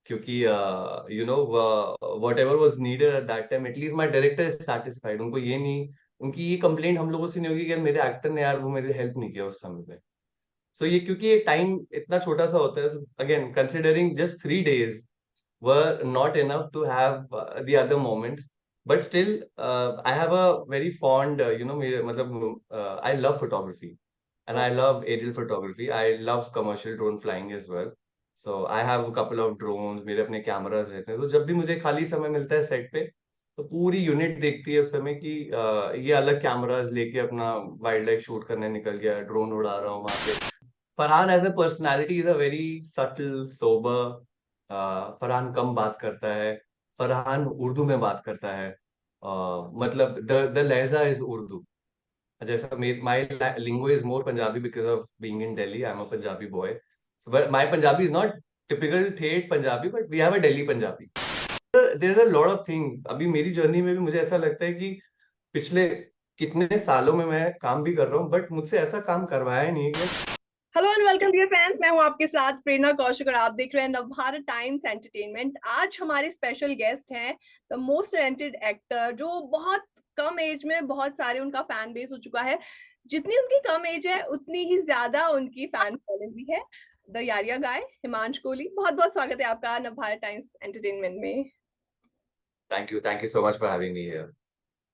क्योंकि you know what ever was needed eight that time, at least my director is satisfied. उनको ये नहीं, उनकी ये कंप्लेंट हम लोगों से नहीं होगी कि यार मेरे एक्टर ने यार वो मेरी हेल्प नहीं किया उस समय पे। सो ये क्योंकि ये टाइम इतना छोटा सा होता है, again considering just 3 days were not enough to have the other moments, but still I have a very fond matlab I love photography, and I love aerial photography. I love commercial drone flying as well. So I have a couple of drones, मेरे अपने cameras रहते हैं, तो जब भी मुझे खाली समय मिलता है सेट पे, तो पूरी यूनिट देखती है उस समय कि ये अलग कैमरास लेके अपना वाइल्ड लाइफ शूट करने निकल गया, ड्रोन उड़ा रहा हूँ वहां पे। Farhan as a personality is a very subtle sober. Farhan कम बात करता है, फरहान उर्दू में बात करता है। मतलब द लहजा इज उर्दू। जैसा my lingo is more Punjabi because of being in Delhi, I am a Punjabi boy. But my Punjabi is not typical ठेठ Punjabi, but we have a Delhi Punjabi. There is a lot of thing. अभी मेरी जर्नी में भी मुझे ऐसा लगता है कि पिछले कितने सालों में मैं काम भी कर रहा हूँ, बट मुझसे ऐसा काम करवाया ही नहीं है। Hello and welcome dear friends, मैं हूं आपके साथ प्रेरणा कौशिक और आप देख रहे हैं नवभारत टाइम्स एंटरटेनमेंट। आज हमारे स्पेशल गेस्ट हैं द मोस्ट टैलेंटेड एक्टर, जो बहुत कम एज में बहुत सारे उनका फैन बेस हो चुका है। जितनी उनकी कम एज है उतनी ही ज्यादा उनकी फैन फॉलोइंग भी है। द यारिया गाय हिमांश कोहली, बहुत बहुत स्वागत है आपका नवभारत टाइम्स एंटरटेनमेंट में। Thank you so much for having me here.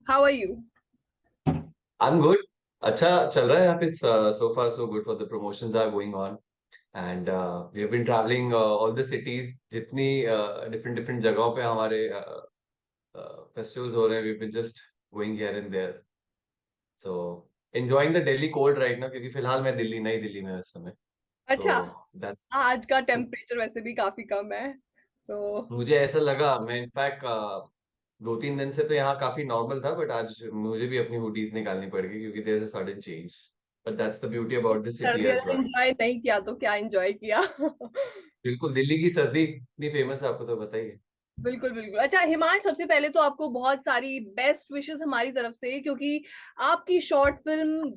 How are you? I am good. अच्छा चल रहा है यहाँ पे, so far so good, for the promotions are going on, and we have been travelling all the cities, जितनी different different जगहों पे हमारे फेस्टिवल्स हो रहे हैं, we been just going here and there. So enjoying the Delhi cold right now, क्योंकि फिलहाल मैं दिल्ली नई दिल्ली में हूं इस समय। तो अच्छा। दैट्स, आज का टेम्परेचर वैसे भी काफी कम है, सो मुझे ऐसा लगा, मैं इनफैक्ट 2-3 दिन से तो यहाँ काफी नॉर्मल था, बट आज मुझे भी अपनी हुडीज निकालनी पड़ेगी क्योंकि there is a sudden change. But that's the beauty about the city सर्दियाँ एज वेल। एंजॉय नहीं किया तो क्या एंजॉय किया? बिल्कुल, दिल्ली की सर्दी इतनी फेमस है, आपको तो बताइए। बिल्कुल बिल्कुल। अच्छा हिमांश, सबसे पहले तो आपको बहुत सारी बेस्ट विशेस हमारी तरफ से, क्योंकि आपकी शॉर्ट फिल्म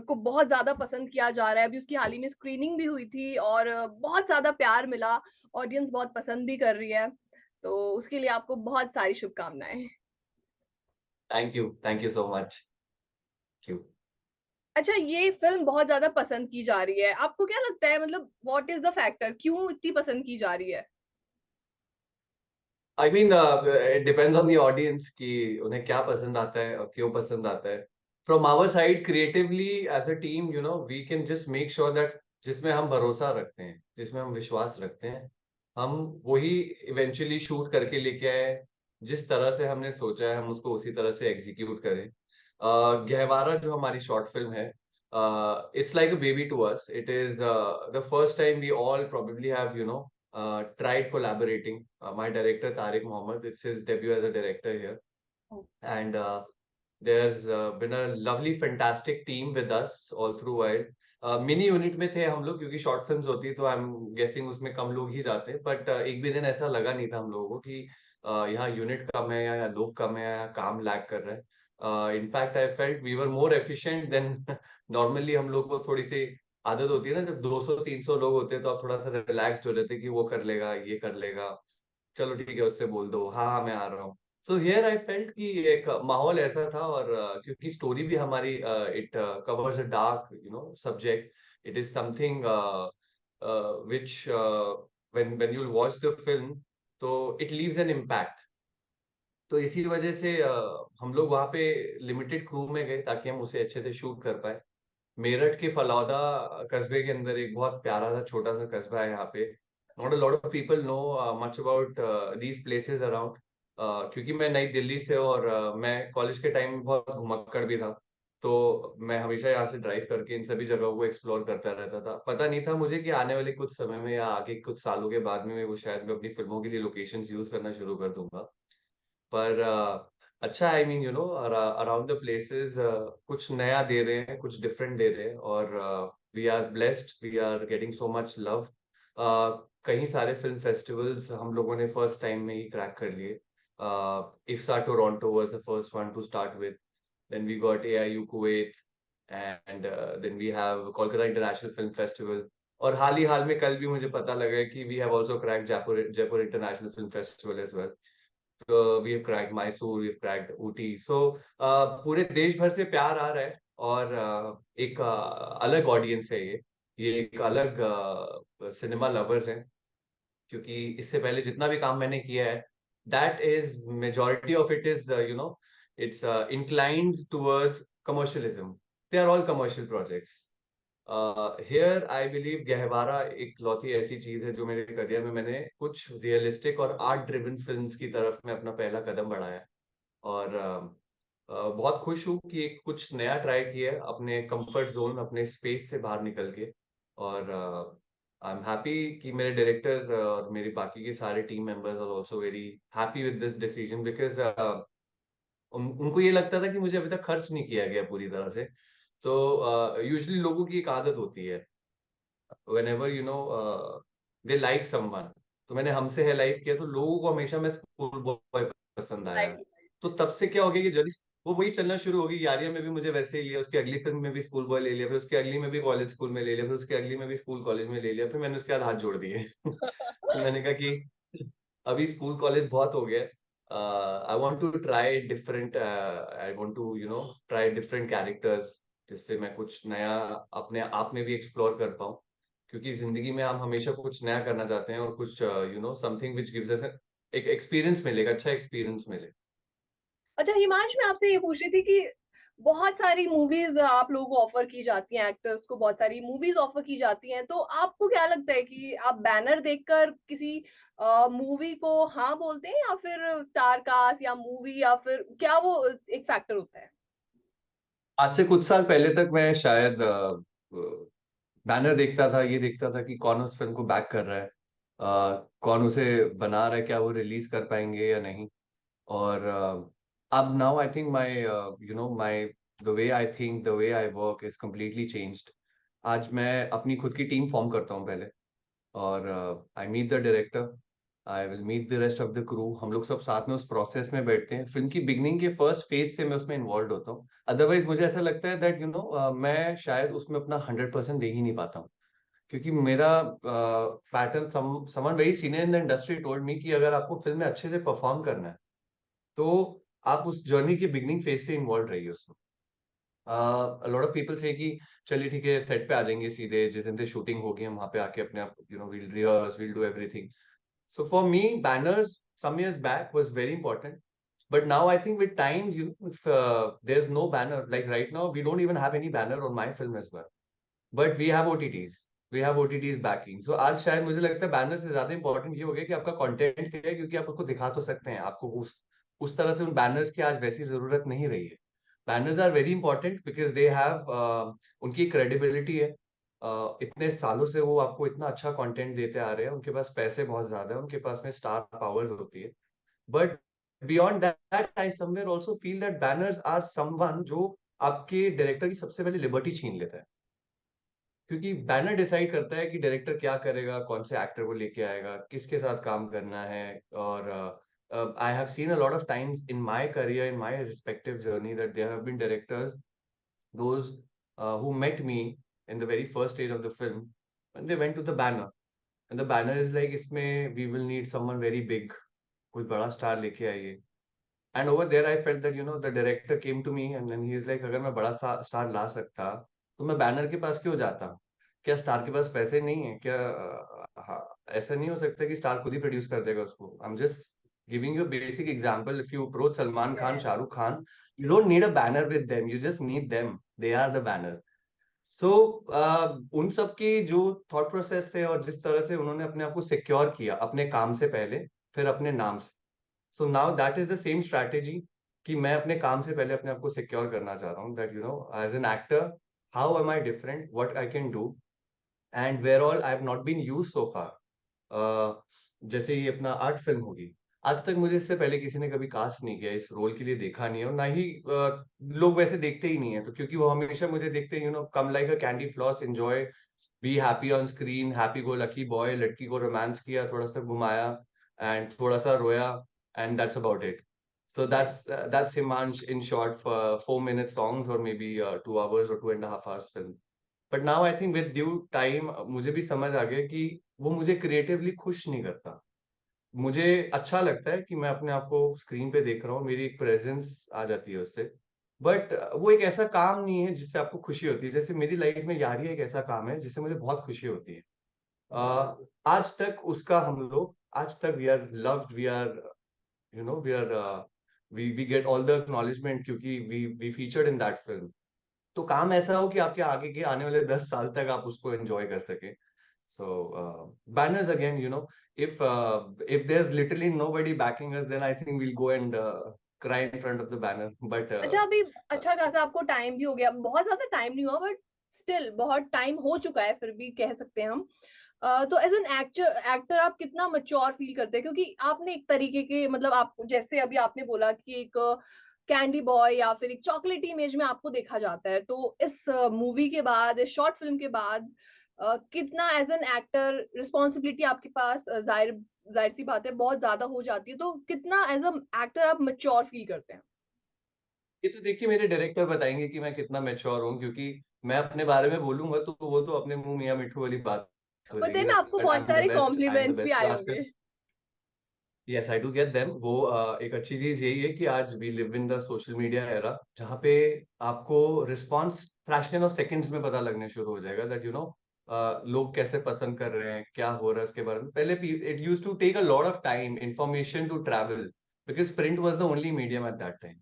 को बहुत ज्यादा पसंद किया जा रहा है। अभी उसकी हाल ही में स्क्रीनिंग भी हुई थी और बहुत ज्यादा प्यार मिला। ऑडियंस बहुत पसंद भी कर रही है, तो उसके लिए आपको बहुत सारी शुभकामनाएं। Thank you so much. Q. अच्छा, ये फिल्म बहुत ज्यादा पसंद की जा रही है, आपको क्या लगता है, मतलब व्हाट इज द फैक्टर, क्यों इतनी पसंद की जा रही है? I mean it depends on the audience कि उन्हें क्या पसंद आता है और क्यों पसंद आता है। From our side creatively as a team, you know, we can just make sure that जिसमें हम भरोसा रखते हैं, जिसमें हम विश्वास रखते हैं, हम वही इवेंचुअली शूट करके लेके आए। जिस तरह से हमने सोचा है, हम उसको उसी तरह से एग्जीक्यूट करें। गहवारा जो हमारी शॉर्ट फिल्म है, it's like a baby to us. It is the first time we all probably have, you know, tried collaborating. My director Tariq Mohammed, it's his debut as a director here, and there's been a lovely, fantastic team with us all through while. Mini unit में थे हम लोग, क्योंकि short films होती है तो I am guessing उसमें कम लोग ही जाते हैं, बट एक भी दिन ऐसा लगा नहीं था हम लोगों को कि यहाँ यूनिट कम है या लोग कम है या काम लैग कर रहे हैं। In fact I felt we were more efficient than normally. हम लोग को थोड़ी सी आदत होती है ना, जब 200-300 लोग होते हैं तो आप थोड़ा सा रिलैक्स्ड हो जाते हैं कि वो कर लेगा, ये कर लेगा, चलो ठीक है उससे बोल दो, हाँ हाँ मैं आ रहा हूँ। सो हियर आई फेल्ट कि एक माहौल ऐसा था, और क्योंकि स्टोरी भी हमारी it covers a dark, you know, subject. It is something which when you watch the film, तो इट लीव्स एन इम्पैक्ट। तो इसी वजह से हम लोग वहाँ पे लिमिटेड क्रू में गए ताकि हम उसे अच्छे से शूट कर पाए। मेरठ के फलौदा कस्बे के अंदर एक बहुत प्यारा सा छोटा सा कस्बा है यहाँ पे। Not a lot of people know much about these places around, क्योंकि मैं नई दिल्ली से हूँ, और मैं कॉलेज के टाइम में बहुत घुमक्कड़ भी था। तो मैं हमेशा यहाँ से ड्राइव करके इन सभी जगहों को एक्सप्लोर करता रहता था। पता नहीं था मुझे कि आने वाले कुछ समय में या आगे कुछ सालों के बाद में मैं वो शायद मैं अपनी फिल्मों के लिए लोकेशंस यूज करना शुरू कर दूंगा। पर अच्छा, I mean, you know, around the places कुछ नया दे रहे हैं, कुछ डिफरेंट दे रहे हैं, और we are blessed, we are getting so much love. कई सारे फिल्म फेस्टिवल्स हम लोगों ने फर्स्ट टाइम में ही क्रैक कर लिए। IFSA Toronto was the first one to start with, then we got AIU Kuwait, and then we have Kolkata International Film Festival, और हाल में कल भी मुझे पता लगा कि we have also cracked Jaipur international film festival as well. We have cracked Mysore, we have cracked Ooty. So पूरे देश भर से प्यार आ रहा है, और एक अलग ऑडियंस है ये एक अलग सिनेमा लवर्स हैं। क्योंकि इससे पहले जितना भी काम मैंने किया है, that is majority of it is it's inclined towards commercialism. They are all commercial projects. Here I believe Gahwara एक लौती ऐसी चीज है जो मेरे करियर में मैंने कुछ रियलिस्टिक और आर्ट ड्रिवन फिल्म्स की तरफ में अपना पहला कदम बढ़ाया है। और बहुत खुश हूँ कि एक कुछ नया ट्राई किया है, अपने कंफर्ट जोन, अपने स्पेस से बाहर निकल के। और आई एम हैप्पी कि मेरे डायरेक्टर और मेरी बाकी के सारे team members are also very happy with this decision, because उनको ये लगता था कि मुझे अभी तक खर्च नहीं किया गया पूरी तरह से। तो यूजुअली लोगों की एक आदत होती है, whenever you know they like someone, तो मैंने हमसे है लाइफ किया तो लोगों को हमेशा मैं स्कूल बॉय पसंद आया। राइट। तो तब से क्या हो गया कि जब वो वही चलना शुरू हो गई, यारिया में भी मुझे वैसे ही लिया, उसकी अगली फिल्म में भी स्कूल बॉय ले लिया, फिर उसकी अगली में भी कॉलेज स्कूल में ले लिया, फिर उसकी अगली में भी स्कूल कॉलेज में ले लिया, फिर मैंने उसके बाद हाथ जोड़ दिए। तो मैंने कहा कि अभी स्कूल कॉलेज बहुत हो गया। I want to try different, I want to try different characters, जिससे मैं कुछ नया अपने आप में भी एक्सप्लोर कर पाऊँ। क्योंकि जिंदगी में हम हमेशा कुछ नया करना चाहते हैं, और कुछ समथिंग विच गिव्स अस एक एक्सपीरियंस मिलेगा, अच्छा एक्सपीरियंस मिले। अच्छा हिमांश, मैं आपसे ये पूछ रही थी कि बहुत सारी मूवीज आप लोगों को ऑफर की जाती हैं, एक्टर्स को बहुत सारी मूवीज ऑफर की जाती हैं, तो आपको क्या लगता है कि आप बैनर देखकर किसी मूवी को हाँ बोलते हैं, या फिर स्टार कास्ट या मूवी, या फिर क्या वो एक फैक्टर होता है? आज से कुछ साल पहले तक मैं शायद बैनर देखता था, ये देखता था कि कौन उस फिल्म को बैक कर रहा है, कौन उसे बना रहा है, क्या वो रिलीज कर पाएंगे या नहीं। और अब now I think my my the way I think, the way I work is completely changed. आज मैं अपनी खुद की टीम फॉर्म करता हूँ पहले, और I meet the director, I will meet the rest of the crew. हम लोग सब साथ में उस प्रोसेस में बैठते हैं, फिल्म की बिगनिंग के फर्स्ट फेज से मैं उसमें इन्वॉल्व होता हूँ। अदरवाइज मुझे ऐसा लगता है दैट मैं शायद उसमें अपना 100% दे ही नहीं पाता हूँ। क्योंकि मेरा pattern, someone very senior in the industry told me कि अगर आपको फिल्म में अच्छे से परफॉर्म करना है, तो आप उस जर्नी के बिगनिंग फेज से इन्वॉल्व रहिए उसमें। लॉट ऑफ पीपल से कि चलिए ठीक है, सेट पे आ जाएंगे सीधे, जिस दिन से शूटिंग होगी हम वहां पे आके अपने आप will rehearse, will do everything. So for me, banners some years back was very important. But now I think with times, if there's no banner, like right now, we don't even have any banner on my film as well. But we have OTTs. We have OTTs backing. So आज शायद मुझे लगता है banner से ज्यादा important ये हो गया कि आपका कंटेंट क्या है, क्योंकि आप उसको दिखा तो सकते हैं, आपको उस तरह से उन बैनर्स की आज वैसी जरूरत नहीं रही है। Banners are very important because they have उनकी क्रेडिबिलिटी है। इतने सालों से वो आपको इतना अच्छा कंटेंट देते आ रहे हैं, उनके पास पैसे बहुत ज्यादा है, उनके पास में स्टार पावर्स होती है। But beyond that I somewhere also feel that banners are someone जो आपके डायरेक्टर की सबसे पहले लिबर्टी छीन लेता है। क्योंकि बैनर डिसाइड करता है कि डायरेक्टर क्या करेगा, कौन से एक्टर को लेके आएगा, किसके साथ काम करना है। और I have seen a lot of times in my career, in my respective journey, that there have been directors those who met me in the very first stage of the film, when they went to the banner, and the banner is like, इसमें we will need someone very big, कोई बड़ा star लेके आइए। And over there I felt that the director came to me and then he is like, अगर मैं बड़ा star ला सकता तो मैं बैनर के पास क्यों जाता? क्या स्टार के पास पैसे नहीं है क्या? हाँ, ऐसा नहीं हो सकता कि स्टार खुद ही प्रोड्यूस कर देगा उसको। I am just giving you basic example. If you approach Salman Khan, Yes. Shahrukh Khan, you don't need a banner with them, you just need them, they are the banner. सो उन सब की जो थॉट प्रोसेस थे और जिस तरह से उन्होंने अपने आप को सिक्योर किया अपने काम से पहले, फिर अपने नाम से। So now that is the same strategy, कि मैं अपने काम से पहले अपने आप को सिक्योर करना चाह रहा हूँ, that as an actor how am I different, what I can do, and where all I have not been used so far. जैसे ये अपना आर्ट फिल्म होगी, आज तक मुझे इससे पहले किसी ने कभी कास्ट नहीं किया, इस रोल के लिए देखा नहीं है, और ना ही लोग वैसे देखते ही नहीं है। तो क्योंकि वो हमेशा मुझे देखते हैं come like a candy floss, enjoy, be happy on screen, happy go lucky boy, लड़की को रोमांस किया, थोड़ा सा घुमाया एंड थोड़ा सा रोया, and that's about it. So that's Himansh in short, for 4 minute songs or maybe 2 hours or 2.5 hours film. But now I think with due time मुझे भी समझ आ गया कि वो मुझे क्रिएटिवली खुश नहीं करता। मुझे अच्छा लगता है कि मैं अपने आप को स्क्रीन पे देख रहा हूँ, मेरी एक प्रेजेंस आ जाती है उससे। बट वो एक ऐसा काम नहीं है जिससे आपको खुशी होती है। जैसे मेरी लाइफ में यारी एक ऐसा काम है जिससे मुझे बहुत खुशी होती है। आज तक उसका हम लोग आज तक we are loved, we are you know we are we get all the acknowledgement क्योंकि we featured in that film. तो काम ऐसा हो कि आपके आगे के आने वाले 10 साल तक आप उसको एंजॉय कर सके। So banners again, if there's literally nobody backing us, then I think we'll go and cry in front of the banner. But अच्छा, अभी अच्छा खासा आपको टाइम भी हो गया, बहुत ज्यादा टाइम नहीं हुआ बट स्टिल बहुत टाइम हो चुका है, फिर भी कह सकते हैं हम। तो एज एन एक्टर आप कितना मच्योर फील करते हैं, क्योंकि आपने एक तरीके के मतलब आप जैसे अभी आपने बोला कि एक कैंडी बॉय या फिर एक चॉकलेट इमेज में आपको देखा जाता है, तो इस मूवी के बाद, इस शॉर्ट फिल्म के बाद कितना एज एन एक्टर रिस्पॉन्सिबिलिटी आपके पास जाहिर जाहिर सी बात है बहुत ज्यादा हो जाती है, तो कितना एज अ एक्टर आप मच्योर फील करते हैं? ये तो देखिए मेरे डायरेक्टर बताएंगे कि मैं कितना मैच्योर हूँ, क्योंकि मैं अपने बारे में बोलूंगा तो वो तो अपने मुंह मियां मिट्ठू वाली बात हो बट जाएगी देन आपको दैट आई बहुत एम द सारे best, I am the compliments भी बेस्ट। तो आए आजकल होंगे। Yes I do get them. वो एक अच्छी चीज यही है कि आज we live in the social media era, जहाँ पे आपको रिस्पॉन्स फ्रैक्शन ऑफ सेकंड्स में पता लगने शुरू हो जाएगा दैट लोग कैसे पसंद कर रहे हैं, क्या हो रहा है उसके बारे में। पहले it use to take a lot of time information to travel, because print was the only medium at that time.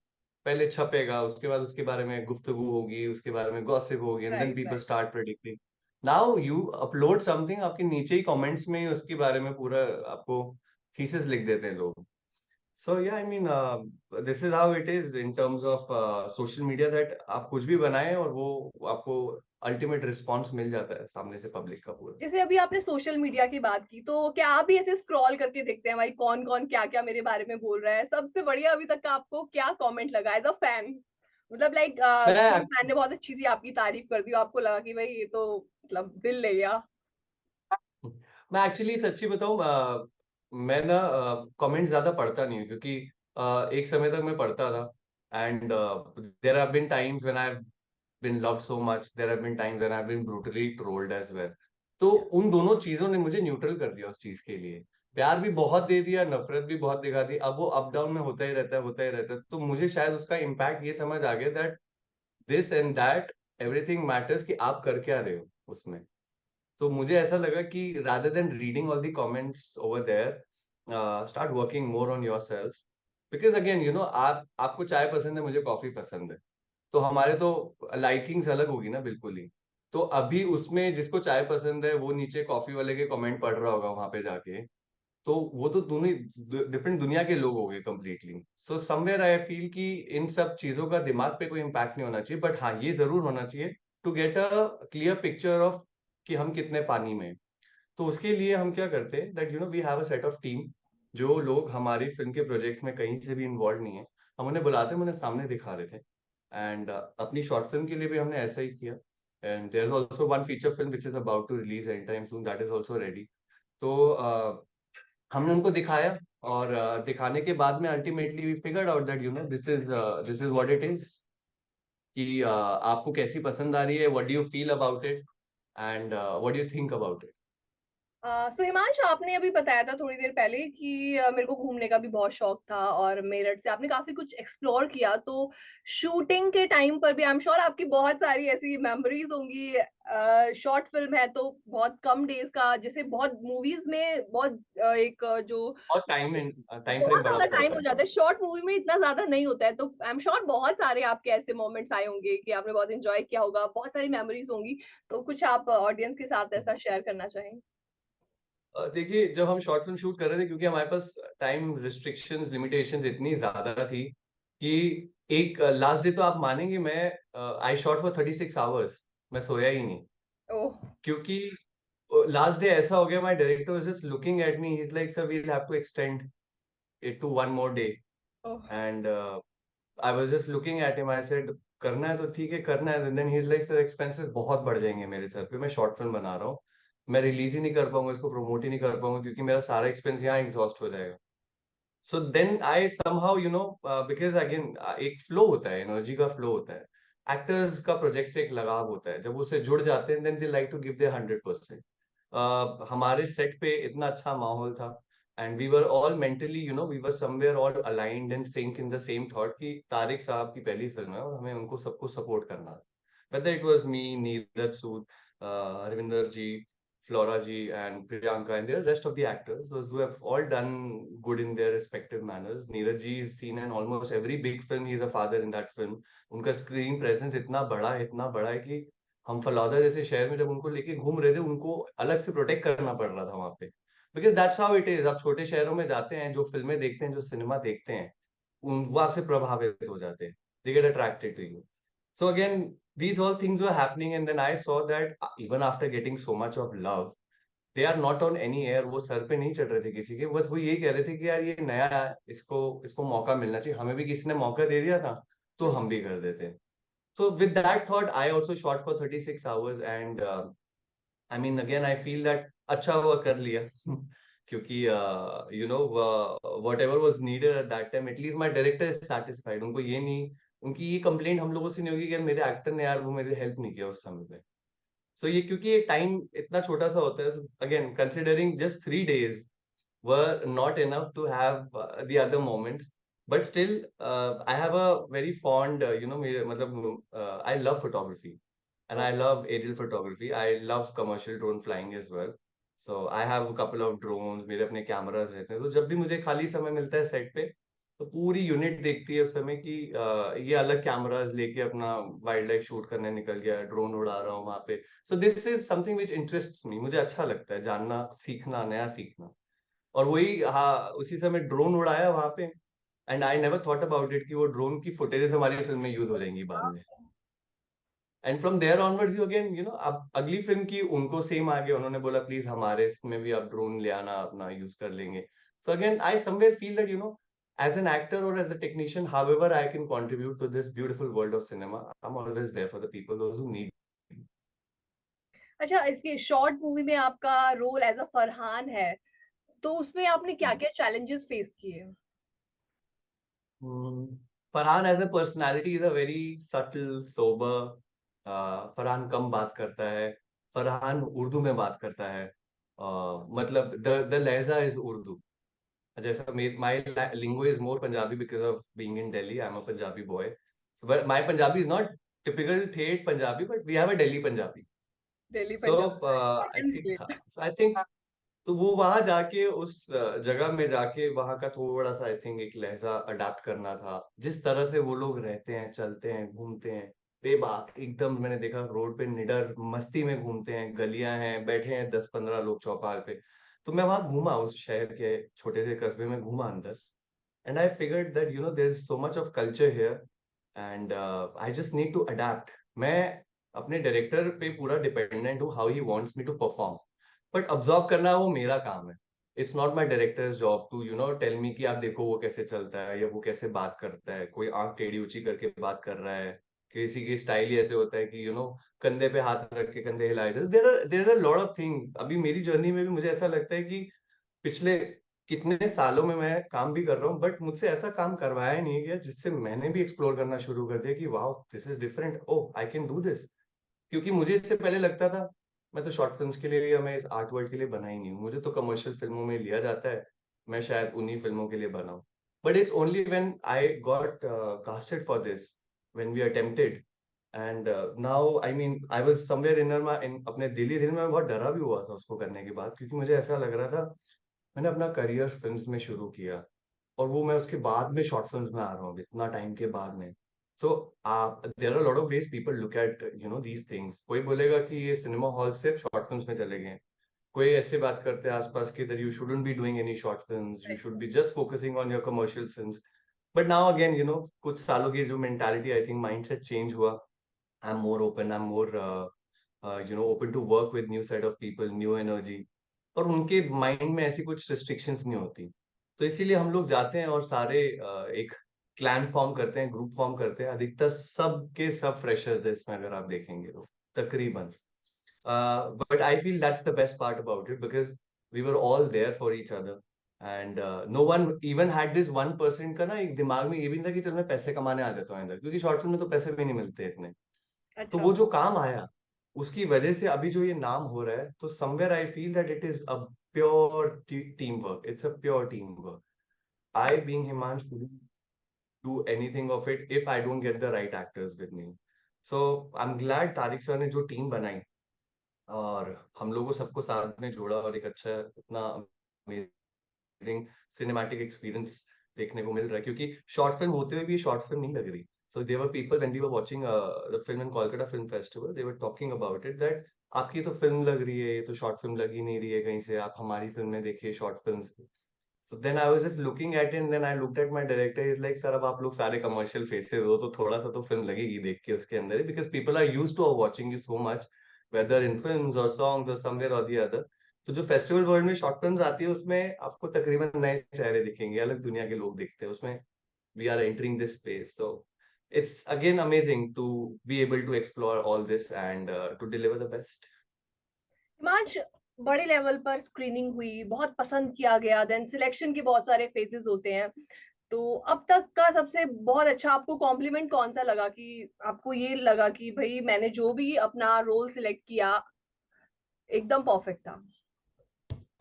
पहले छपेगा, उसके बाद उसके बारे में गुफ्तगू होगी, उसके बारे में गॉसिप होगी, and then right, people right. Start predicting. Now you upload something, आपके नीचे ही कमेंट्स में ही उसके बारे में पूरा आपको थीसिस लिख देते हैं लोग। So yeah, I mean, this is how it is in terms of social media, that आप कुछ भी बनाएं और वो आपको अल्टीमेट रिस्पॉन्स मिल जाता है सामने से पब्लिक का पूरा। जैसे अभी आपने सोशल मीडिया की बात की, तो क्या आप भी ऐसे स्क्रॉल करके देखते हैं भाई कौन कौन क्या क्या मेरे बारे में बोल रहा है? सबसे बढ़िया अभी तक का आपको क्या कमेंट लगा एज अ फैन? मतलब लाइक मैं फैन ने बहुत अच्छी सी आपकी तारीफ कर दी, आपको लगा कि भाई ये तो मतलब दिल ले गया। मैं एक्चुअली सच्ची बताऊं, मैं ना कमेंट ज्यादा पढ़ता नहीं हूँ, क्योंकि एक समय तक मैं पढ़ता था, and there have been times when I have been loved so much, there have been times when I have been brutally trolled as well. तो उन दोनों चीजों ने मुझे न्यूट्रल कर दिया उस चीज के लिए। प्यार भी बहुत दे दिया, नफरत भी बहुत दिखा दी, अब वो अप डाउन में होता ही रहता है, होता ही रहता है। तो मुझे शायद उसका इम्पैक्ट ये समझ आ गया that this and that everything matters, कि आप कर क्या रहे हो उसमें। तो मुझे ऐसा लगा कि rather than reading all the comments over there, start working more on yourself, because again आप आपको चाय पसंद है, मुझे कॉफी पसंद है, तो हमारे तो लाइकिंग्स अलग होगी ना, बिल्कुल ही। तो अभी उसमें जिसको चाय पसंद है वो नीचे कॉफी वाले के कमेंट पढ़ रहा होगा वहां पे जाके, तो वो तो दोनों डिफरेंट दुनिया के लोग हो गए completely. So somewhere I feel कि इन सब चीजों का दिमाग पे कोई इम्पैक्ट नहीं होना चाहिए, बट हाँ ये जरूर होना चाहिए to get a clear picture of कि हम कितने पानी में हैं। तो उसके लिए हम क्या करते हैं that we have a set of team, जो लोग हमारी फिल्म के प्रोजेक्ट में कहीं से भी इन्वॉल्व नहीं है, हम उन्हें बुलाते हैं, उन्हें सामने दिखा रहे थे। एंड अपनी शॉर्ट फिल्म के लिए भी हमने ऐसा ही किया। And there is also one feature film which is about to release any time soon, that is also ready. तो हमने उनको दिखाया, और दिखाने के बाद में ultimately we figured out that this is what it is, कि आपको कैसी पसंद आ रही है, what do you feel about it, and what do you think about it. So Himansh, आपने अभी बताया था थोड़ी देर पहले कि मेरे को घूमने का भी बहुत शौक था और मेरठ से आपने काफी कुछ एक्सप्लोर किया, तो शूटिंग के टाइम पर भी आई एम श्योर आपकी बहुत सारी ऐसी मेमोरीज होंगी। शॉर्ट फिल्म है तो बहुत कम डेज का, जैसे बहुत मूवीज में बहुत एक जो और टाइम बहुत फ्रेम ज्यादा बड़ा टाइम पड़ता हो है। जाता है, शॉर्ट मूवी में इतना ज्यादा नहीं होता है, तो आई एम श्योर बहुत सारे आपके ऐसे मोमेंट्स आए होंगे कि आपने बहुत एंजॉय किया होगा, बहुत सारी मेमोरीज होंगी। तो कुछ आप ऑडियंस के साथ ऐसा शेयर करना चाहेंगे? देखिए जब हम शॉर्ट फिल्म शूट कर रहे थे, क्योंकि हमारे पास टाइम रिस्ट्रिक्शंस लिमिटेशंस इतनी ज्यादा थी कि एक लास्ट डे तो आप मानेंगे, मैं आई शॉट फॉर 36 आवर्स, मैं सोया ही नहीं। ओह। क्योंकि लास्ट डे ऐसा हो गया, my director was just looking at me, he is like sir we will have to extend it to one more day. Oh. And I was just looking at him, I said करना है तो ठीक है करना है, then he is like sir expenses बहुत बढ़ जाएंगे मेरे सर पे, मैं शॉर्ट फिल्म बना रहा हूँ, मैं रिलीज ही नहीं कर पाऊंगा, इसको प्रमोट ही नहीं कर पाऊंगा, क्योंकि मेरा सारा एक्सपेंस यहाँ एग्जॉस्ट हो जाएगा। So then I somehow because अगेन एक फ्लो होता है, एनर्जी का फ्लो होता है। एक्टर्स का प्रोजेक्ट से एक लगाव होता है, जब उससे जुड़ जाते हैं then they like to give their 100%। हमारे सेट पे इतना अच्छा माहौल था and we were all mentally we were somewhere all aligned and sync in the same thought कि तारिक साहब की पहली फिल्म है और हमें उनको सबको सपोर्ट करना है। Whether it was me, Neeraj Sood, Ravinder ji, Flora ji and Priyanka and the rest of the actors, those who have all done good in their respective manners. Neeraj ji is seen in almost every big film. He is a father in that film. उनका screen presence इतना बड़ा है कि हम फलौदा जैसे शहर में जब उनको लेके घूम रहे थे, उनको अलग से प्रोटेक्ट करना पड़ रहा था वहां पे, because that's how it is. आप छोटे शहरों में जाते हैं, जो फिल्में देखते हैं, जो सिनेमा देखते हैं, वो आपसे प्रभावित हो जाते हैं, they get attracted to you. So again, these all things were happening, and then I saw that even after getting so much of love, they are not on any air. वो sir पे नहीं चढ़ रहे थे किसी के, बस वो यही कह रहे थे कि यार ये नया है, इसको इसको मौका मिलना चाहिए, हमें भी किसी ने मौका दे दिया था तो हम भी कर देते हैं। So with that thought, I also shot for 36 hours, and I mean again I feel that अच्छा हुआ कर लिया क्योंकि whatever was needed at that time, at least my director is satisfied। उनको ये नहीं, उनकी ये कंप्लेंट हम लोगों से नहीं होगी कि यार मेरे एक्टर ने यार वो मेरी हेल्प नहीं किया उस समय पे। सो ये क्योंकि ये टाइम इतना छोटा सा होता है, again considering just 3 days were not enough to have the other moments, but still I have a very fond I love photography and I love aerial photography. I love commercial drone flying as well. So I have a couple of drones, मेरे अपने cameras रहते हैं, तो जब भी मुझे खाली समय मिलता है सेट पे, तो पूरी यूनिट देखती है उस समय कि ये अलग कैमरास लेके अपना वाइल्ड लाइफ शूट करने निकल गया, ड्रोन उड़ा रहा हूँ वहां पे। So this is something which interests me, मुझे अच्छा लगता है जानना, सीखना, नया सीखना। और वही, हाँ, उसी समय ड्रोन उड़ाया वहां पे, and I never thought about it कि वो ड्रोन की फुटेजेस हमारी फिल्म में यूज हो जाएंगी बाद में। And from there onwards you again अब अगली फिल्म की उनको सेम आ गया, उन्होंने बोला प्लीज हमारे इसमें भी आप ड्रोन ले आना, अपना यूज कर लेंगे। So again I somewhere feel that as an actor or as a technician, however I can contribute to this beautiful world of cinema, I'm always there for the people, those who need me. अच्छा, इसकी short movie में आपका role as a Farhan है, तो उसमें आपने क्या-क्या challenges face किए? Farhan as a personality is a very subtle sober. Farhan कम बात करता है, फरहान उर्दू में बात करता है, मतलब द लहजा इज उर्दू। जैसा my lingo is more Punjabi because of being in Delhi, I am a Punjabi boy. But my Punjabi is not typical ठेठ Punjabi, but we have a Delhi Punjabi. Delhi so Punjabi I I can think relate. I think तो वो वहां जाके उस जगह में जाके वहां का थोड़ा सा आई थिंक एक लहजा अडाप्ट करना था, जिस तरह से वो लोग रहते हैं, चलते हैं, घूमते हैं, बेबाक एकदम। मैंने देखा रोड पे निडर मस्ती में घूमते हैं, गलियां हैं, बैठे हैं 10-15 लोग चौपाल पे। तो मैं वहां घूमा, उस शहर के छोटे से कस्बे में घूमा अंदर, and I figured that there is so much of culture here, and I just need to adapt. मैं अपने डायरेक्टर पे पूरा डिपेंडेंट हूँ, how he wants me to perform, but observe करना वो मेरा काम है। It's not my director's job to tell me कि आप देखो वो कैसे चलता है या वो कैसे बात करता है, कोई आंख टेढ़ी ऊंची करके बात कर रहा है, किसी की स्टाइल ही ऐसे होता है कि कंधे पे हाथ रख के कंधे हिलाए। There are lot of thing. अभी मेरी जर्नी में भी मुझे ऐसा लगता है कि पिछले कितने सालों में मैं काम भी कर रहा हूँ, बट मुझसे ऐसा काम करवाया ही नहीं गया जिससे मैंने भी एक्सप्लोर करना शुरू कर दिया कि वाह this is different, oh I can do this. क्योंकि मुझे इससे पहले लगता था मैं तो शॉर्ट फिल्म्स के लिए या मैं इस आर्ट वर्ल्ड के लिए बना ही नहीं हूँ, मुझे तो कमर्शियल फिल्मों में लिया जाता है, मैं शायद उन्हीं फिल्मों के लिए बना हूँ। But it's only when I got casted for this, when we attempted, and now I mean I was somewhere in अपने दिल्ली दिल में बहुत डरा भी हुआ था उसको करने के बाद, क्योंकि मुझे ऐसा लग रहा था मैंने अपना करियर फिल्म्स में शुरू किया और वो मैं उसके बाद में शॉर्ट फिल्म्स में आ रहा हूँ इतना टाइम के बाद में। So there are lot of ways people look at these things. कोई बोलेगा कि ये सिनेमा हॉल सिर्फ शॉर्ट फिल्म्स में चले गए हैं, कोई ऐसे बात करते हैं आसपास की that you shouldn't be doing any short films, you should be just focusing on your commercial films. But now again कुछ सालों की जो mentality, I think mindset change हुआ। I am more open, I am more open to work with new set of people, new energy, और उनके mind में ऐसी कुछ रिस्ट्रिक्शंस नहीं होती। तो इसीलिए हम लोग जाते हैं और सारे एक क्लैन फॉर्म करते हैं, ग्रुप फॉर्म करते हैं, अधिकतर सब के सब फ्रेशर्स है इसमें अगर आप देखेंगे तो तकरीबन। But I feel that's the best part about it, because we were all there for each other, and no one even had this 1% का ना एक दिमाग में ये भी नहीं था कि चल मैं पैसे कमाने आ जाता हूँ इधर, क्योंकि शॉर्ट फिल्म में तो पैसे भी नहीं मिलते इतने। तो अच्छा। वो जो काम आया उसकी वजह से अभी जो ये नाम हो रहा है, तो somewhere I feel that it is a pure team work, it's a pure team work. I being Himansh couldn't do anything of it if I don't get the right actors with me. So I'm glad Tariq sir ने जो team बनाई और हम लोगों सबको साथ में जोड़ा और एक अच्छा इतना अमेजिंग सिनेमैटिक एक्सपीरियंस देखने को मिल रहा है, क्योंकि शॉर्ट फिल्म होते हुए भी शॉर्ट फिल्म नहीं लग रही. So there were people when we were watching the film in Kolkata Film Festival, they were talking about it that आपकी तो फिल्म लग रही है, ये तो शॉर्ट फिल्म लग ही नहीं रही है कहीं से, आप हमारी फिल्में देखिए short films. So then I was just looking at it and then I looked at my director. He's like, "Sir, अब आप लोग सारे commercial faces हो तो थोड़ा सा तो फिल्म लगेगी देख के उसके अंदर ही, because people are used to watching you so much, whether in films or songs or somewhere or the other." तो जो फेस्टिवल वर्ल्ड में शॉर्ट फिल्म्स आती है उसमें आपको तकरीबन नए चेहरे दिखेंगे, अलग दुनिया के लोग दिखते हैं उसमें. We are entering this space, so it's again amazing to be able to explore all this and to deliver the best. Himansh, बड़े लेवल पर स्क्रीनिंग हुई, बहुत पसंद किया गया, देन सिलेक्शन के बहुत सारे फेजेस होते हैं, तो अब तक का सबसे बहुत अच्छा आपको कॉम्प्लीमेंट कौन सा लगा कि आपको ये लगा कि भाई मैंने जो भी अपना रोल सिलेक्ट किया एकदम परफेक्ट था?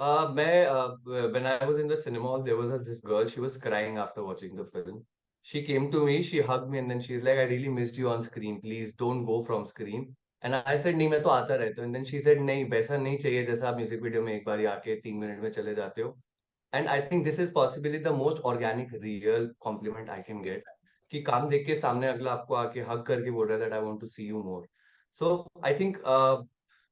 When I was in the cinema hall, there was this girl. She was crying after watching the film. She came to me, she hugged me, and then she's like, "I really missed you on screen. Please don't go from screen." And I said, "नहीं, मैं तो आता रहता हूँ." And then she said, "नहीं, वैसा नहीं चाहिए जैसा आप म्यूजिक वीडियो में एक बार आके 3 मिनट में चले जाते हो." And I think this is possibly the most organic, real compliment I can get. कि काम देख के सामने अगला आपको आके हग करके बोल रहा है that I want to see you more. So I think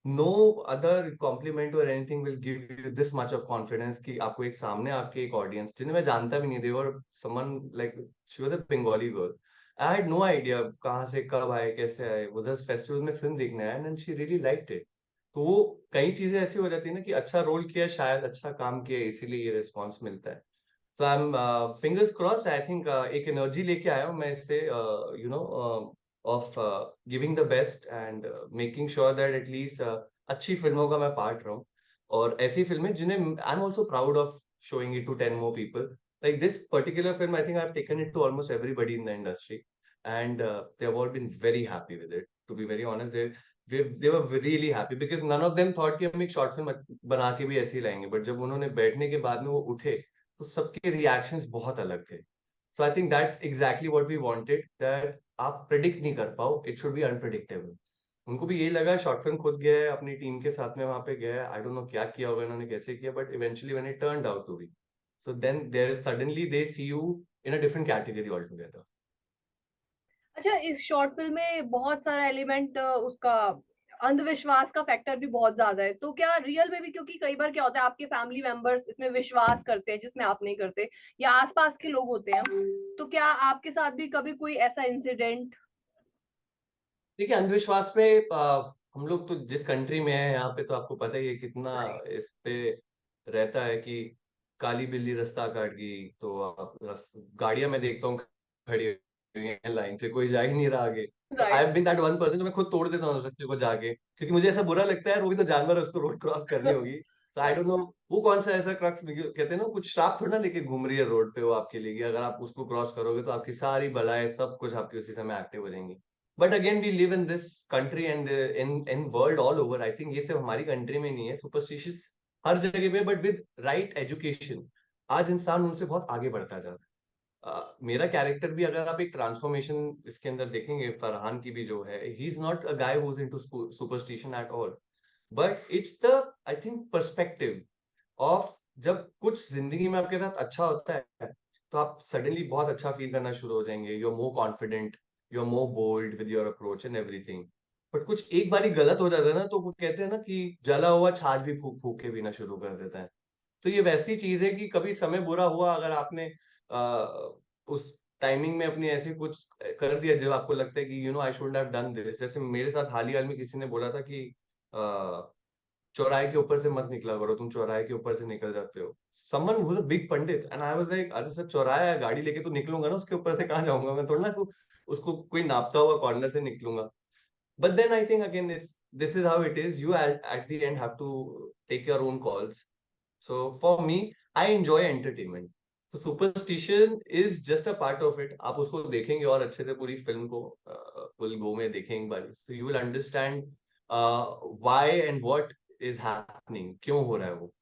no other compliment or anything will give you this much of confidence कि आपको एक सामने आपके एक audience जिन्हें मैं जानता भी नहीं, they were someone like she was a Bengali girl. I had no idea कहाँ से कब आए कैसे आए, वो उधर फेस्टिवल में फिल्म देखने आए and she really liked it. तो वो कई चीजें ऐसी हो जाती है ना कि अच्छा रोल किया, शायद अच्छा काम किया, इसीलिए ये रिस्पॉन्स मिलता है. So I am fingers crossed. I think एक एनर्जी लेके आया हूँ मैं इससे, you know, of giving the best and making sure that at least अच्छी फिल्मों का मैं पार्ट रहा हूँ, और ऐसी फिल्में जिन्हें I am also proud of showing it to 10 more people. Like this particular film, I think I've taken it to almost everybody in the industry, and they've all been very happy with it. To be very honest, they were really happy because none of them thought कि हम एक short film बना के भी ऐसे ही लाएंगे. But जब उन्होंने बैठने के बाद में वो उठे, तो सबके reactions बहुत अलग थे. So I think that's exactly what we wanted. That आप predict नहीं कर पाओ. It should be unpredictable. उनको भी यही लगा, शॉर्ट फिल्म खुद गया है अपनी टीम के साथ में वहां पे गया है, आई डोंट नो क्या किया होगा इन्होंने, कैसे किया, but eventually when it turned out to be, so then there suddenly they see you in a different category all together. अच्छा, इस शॉर्ट फिल्म में बहुत सारा एलिमेंट उसका अंधविश्वास का फैक्टर भी बहुत ज्यादा है, तो क्या रियल में भी, क्योंकि कई बार क्या होता है आपके फैमिली मेंबर्स इसमें विश्वास करते हैं जिसमें आप नहीं करते, या आसपास के लोग होते हैं, तो क्या आपके साथ भी कभी कोई ऐसा इंसिडेंट? देखिए अंधविश्वास पे हम लोग तो जिस कंट्री में है यहाँ पे, तो आपको पता ही है कितना इस पे रहता है कि काली बिल्ली रास्ता काट गई तो आप गाड़ियां मैं देखता हूँ खड़ी हुई हैं लाइन से, कोई जा ही नहीं रहा आगे. तो I right. Have been that one person जो मैं खुद तोड़ देता हूँ उस रास्ते को जाके, क्योंकि मुझे ऐसा बुरा लगता है यार, वो भी तो जानवर है, उसको रोड क्रॉस करनी होगी. तो आई डोंट नो वो कौन सा ऐसा क्रक्स, कहते हैं ना कुछ श्राप थोड़ा ना लेके घूम रही है रोड पे वो आपके लिए, कि अगर आप उसको क्रॉस करोगे तो आपकी सारी बलाएं सब कुछ आपकी उसी समय एक्टिव हो जाएंगी. But again we live in this country and in world all over. I think ये सिर्फ हमारी कंट्री में नहीं है, सुपरस्टिशियस हर जगह पे, बट विद राइट एजुकेशन आज इंसान उनसे बहुत आगे बढ़ता जा रहा है. मेरा कैरेक्टर भी अगर आप एक ट्रांसफॉर्मेशन इसके अंदर देखेंगे, फरहान की भी जो है, he is not a guy who is into superstition at all, but it's the I think perspective of जब कुछ जिंदगी में आपके साथ अच्छा होता है तो आप सडनली बहुत अच्छा फील करना शुरू हो जाएंगे. You are more confident, you are more bold with your approach and everything. But कुछ एक बारी गलत हो जाता है ना, तो वो कहते हैं ना कि जला हुआ छाछ भी फूक फूक के पीना शुरू कर देता है. तो ये वैसी चीज है कि कभी समय बुरा हुआ अगर आपने उस टाइमिंग में अपनी ऐसे कुछ कर दिया जब आपको लगता है कि you know I should have done this. जैसे मेरे साथ हाल ही हाल में किसी ने बोला था कि चौराहे के ऊपर से मत निकला करो, तुम चौराहे के ऊपर से निकल जाते हो. Someone who is a big Pandit and I was like, अरे सर चौराहा है, गाड़ी लेके तो निकलूंगा ना उसके ऊपर से, कहाँ जाऊंगा मैं, थोड़ा ना उसको कोई नापता हुआ कॉर्नर से निकलूंगा. But then I think again it's this is how it is, you at the end have to take your own calls. So for me, I enjoy entertainment. तो superstition is just a part of it. आप उसको देखेंगे और अच्छे से पूरी film को full गो में देखेंगे एक बार, so you will understand why and what is happening, क्यों हो रहा है वो,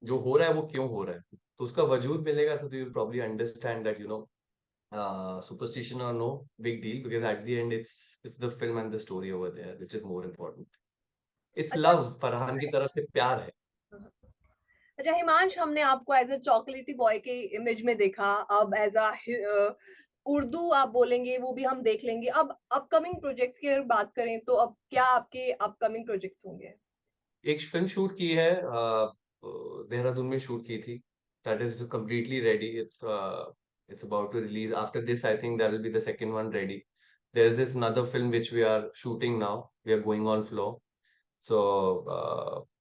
जो हो रहा है वो क्यों हो रहा है, तो उसका वजूद मिलेगा। so you will probably understand that, you know, superstition or no, big deal, because at the end it's the film and the story over there which is more important. It's अच्छा। love, फरहान की तरफ से प्यार है। अच्छा हिमांश, हमने आपको as a चॉकलेटी बॉय के इमेज में देखा, अब एज अ उर्दू आप बोलेंगे वो भी हम देख लेंगे। अब अपकमिंग प्रोजेक्ट्स की अगर बात करें तो अब क्या आपके अपकमिंग प्रोजेक्ट्स होंगे? एक फिल्म शूट की है, देहरादून में शूट की थी, that is completely ready. It's about to release. After this, I think that will be the second one ready. There's this another film which we are shooting now. We are going on floor. So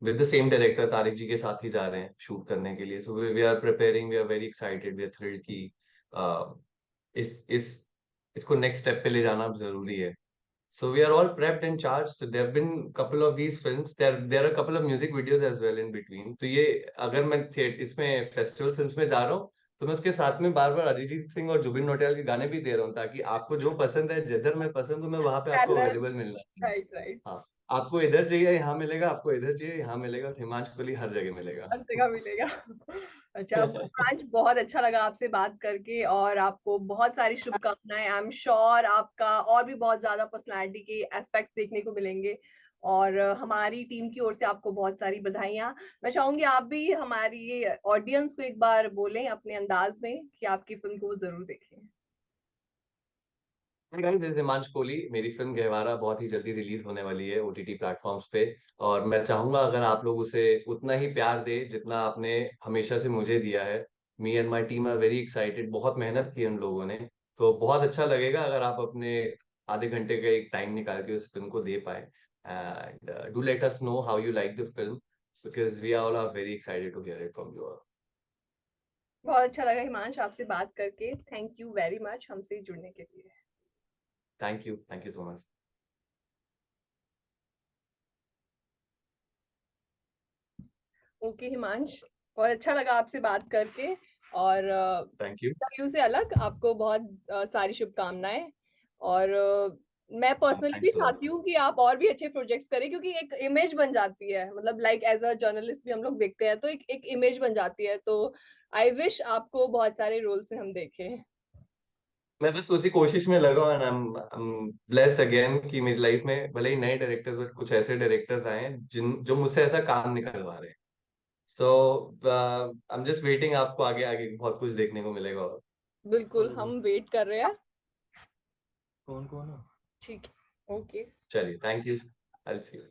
with the same director, Tariq ji के साथ ही जा रहे हैं shoot करने के लिए. So we are preparing. We are very excited. We are thrilled कि uh, इस इसको नेक्स्ट स्टेप पे ले जाना अब जरूरी है. So we are all prepped and charged. So there have been couple of these films. There are a couple of music videos as well in between. तो ये अगर मैं इसमें फेस्टिवल फिल्म्स में जा रहा हूँ, तो मैं उसके साथ में बार बार अरिजीत सिंह और जुबिन नौटियाल के गाने भी दे रहा हूँ, ताकि आपको जो पसंद है, जिधर मैं पसंद हूँ, मैं वहां पे आपको पैरेलल। अवेलेबल मिलना चाहिए. Right right. हाँ, आपको इधर चाहिए यहाँ मिलेगा, आपको इधर चाहिए यहाँ मिलेगा, हिमांशु कोहली हर जगह मिलेगा. हर जगह मिलेगा। अच्छा ब्रांच, बहुत अच्छा लगा आपसे बात करके और आपको बहुत सारी शुभकामनाएं। आई एम श्योर आपका और भी बहुत ज्यादा पर्सनालिटी के एस्पेक्ट्स देखने को मिलेंगे और हमारी टीम की ओर से आपको बहुत सारी बधाइयां। मैं चाहूंगी आप भी हमारी ऑडियंस को एक बार बोलें अपने अंदाज में कि आपकी फिल्म को वो जरूर देखें। Guys, this is Himanshu Kohli. मेरी फिल्म गहवारा बहुत ही जल्दी रिलीज होने वाली है ओटीटी प्लेटफॉर्म्स पे, और मैं चाहूंगा अगर आप लोग उसे उतना ही प्यार दे जितना आपने हमेशा से मुझे दिया है. Me and my team are very excited. बहुत मेहनत की हम लोगों ने, तो बहुत अच्छा लगेगा अगर आप अपने आधे घंटे का एक टाइम निकाल के उस फिल्म को दे पाए. And do let us know how you like the film, because we all are very excited to hear it from you. बहुत अच्छा लगा हिमांश आपसे बात करके। थैंक यू वेरी मच हमसे जुड़ने के लिए। Thank you so much. Okay Himansh, बहुत अच्छा लगा आपसे बात करके और थैंक यू. इंटरव्यू से अलग आपको बहुत सारी शुभकामनाएं। और मैं पर्सनली भी थैंक्स अ लॉट. चाहती हूँ कि आप और भी अच्छे प्रोजेक्ट्स करें, क्योंकि एक इमेज बन जाती है, मतलब लाइक एज अ जर्नलिस्ट भी हम लोग देखते हैं तो एक इमेज बन जाती है। तो आई विश आपको बहुत सारे रोल्स में हम देखें। मैं बस उसी कोशिश में लगा हूं, and I am blessed again कि मेरी लाइफ में भले ही नए डायरेक्टर, बट कुछ ऐसे डायरेक्टर्स आए हैं जिन जो मुझसे ऐसा काम निकलवा रहे हैं. सो आई एम जस्ट वेटिंग. आपको आगे आगे बहुत कुछ देखने को मिलेगा. और बिल्कुल हम वेट कर रहे हैं। कौन कौन है? ठीक है, ओके। चलिए, thank you. I will see you.